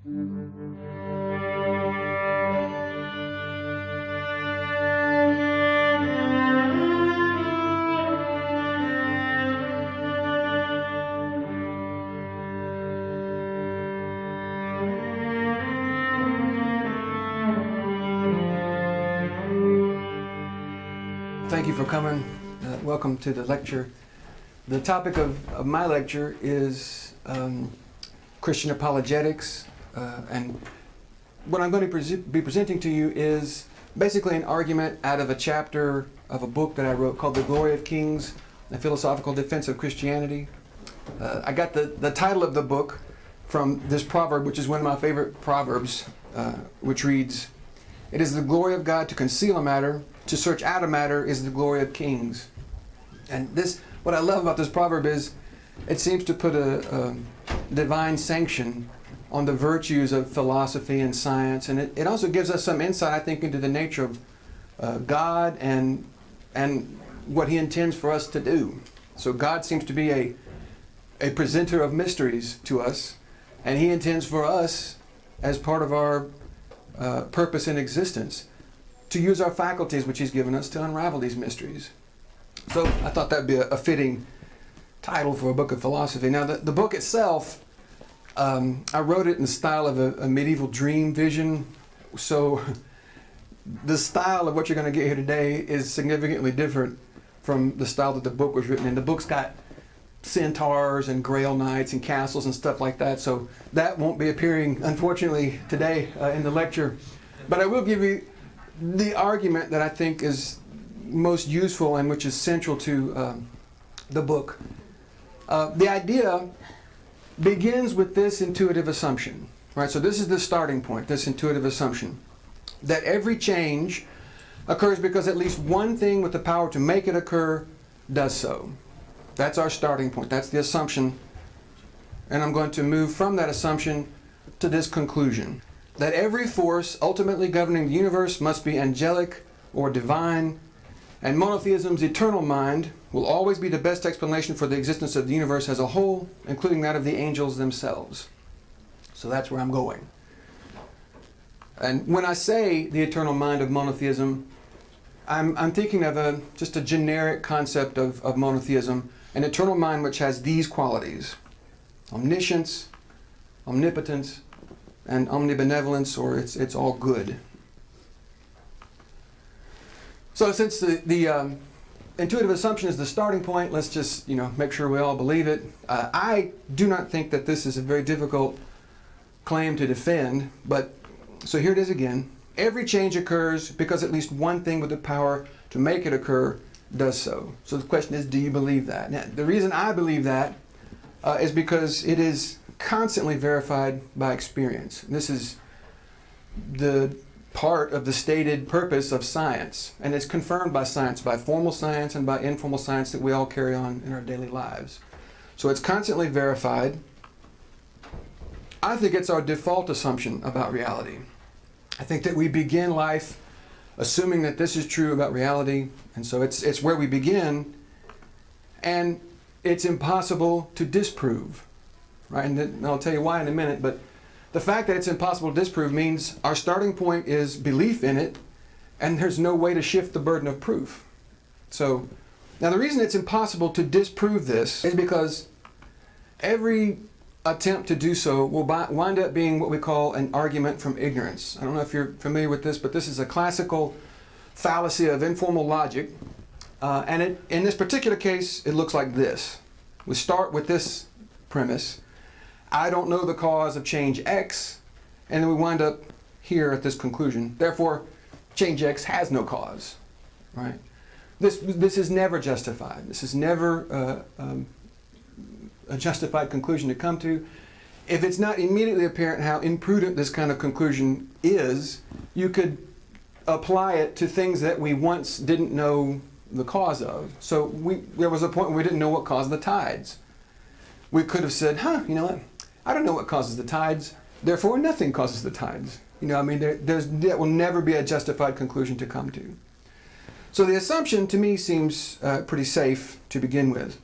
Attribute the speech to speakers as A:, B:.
A: Thank you for coming. Welcome to the lecture. The topic of my lecture is Christian apologetics, and what I'm going to be presenting to you is basically an argument out of a chapter of a book that I wrote called The Glory of Kings, A Philosophical Defense of Christianity. I got the title of the book from this proverb, which is one of my favorite proverbs, which reads, "It is the glory of God to conceal a matter, to search out a matter is the glory of kings." And this, what I love about this proverb is it seems to put a divine sanction on the virtues of philosophy and science, and it also gives us some insight, I think, into the nature of God and what He intends for us to do. So God seems to be a presenter of mysteries to us, and He intends for us, as part of our purpose in existence, to use our faculties which He's given us to unravel these mysteries. So I thought that'd be a fitting title for a book of philosophy. Now the book itself, I wrote it in the style of a medieval dream vision. So the style of what you're going to get here today is significantly different from the style that the book was written in. The book's got centaurs and grail knights and castles and stuff like that. So that won't be appearing, unfortunately, today in the lecture. But I will give you the argument that I think is most useful and which is central to the book. The idea begins with this intuitive assumption, right? So this is the starting point, this intuitive assumption, that every change occurs because at least one thing with the power to make it occur does so. That's our starting point. That's the assumption. And I'm going to move from that assumption to this conclusion, that every force ultimately governing the universe must be angelic or divine, and monotheism's eternal mind will always be the best explanation for the existence of the universe as a whole, including that of the angels themselves. So that's where I'm going. And when I say the eternal mind of monotheism, I'm thinking of just a generic concept of monotheism, an eternal mind which has these qualities: omniscience, omnipotence, and omnibenevolence, or it's all good. So since the intuitive assumption is the starting point, let's just make sure we all believe it. I do not think that this is a very difficult claim to defend, but so here it is again. Every change occurs because at least one thing with the power to make it occur does so. So the question is, do you believe that? Now, the reason I believe that is because it is constantly verified by experience. This is the part of the stated purpose of science, and it's confirmed by science, by formal science and by informal science that we all carry on in our daily lives. So it's constantly verified. I think it's our default assumption about reality. I think that we begin life assuming that this is true about reality, and so it's where we begin, and it's impossible to disprove. Right? And I'll tell you why in a minute, but the fact that it's impossible to disprove means our starting point is belief in it, and there's no way to shift the burden of proof. So, now the reason it's impossible to disprove this is because every attempt to do so will wind up being what we call an argument from ignorance. I don't know if you're familiar with this, but this is a classical fallacy of informal logic, and in this particular case, it looks like this. We start with this premise: I don't know the cause of change X, and then we wind up here at this conclusion. Therefore, change X has no cause, right? This is never justified. This is never a justified conclusion to come to. If it's not immediately apparent how imprudent this kind of conclusion is, you could apply it to things that we once didn't know the cause of. So there was a point where we didn't know what caused the tides. We could have said, you know what? I don't know what causes the tides, therefore nothing causes the tides. That will never be a justified conclusion to come to. So the assumption to me seems pretty safe to begin with.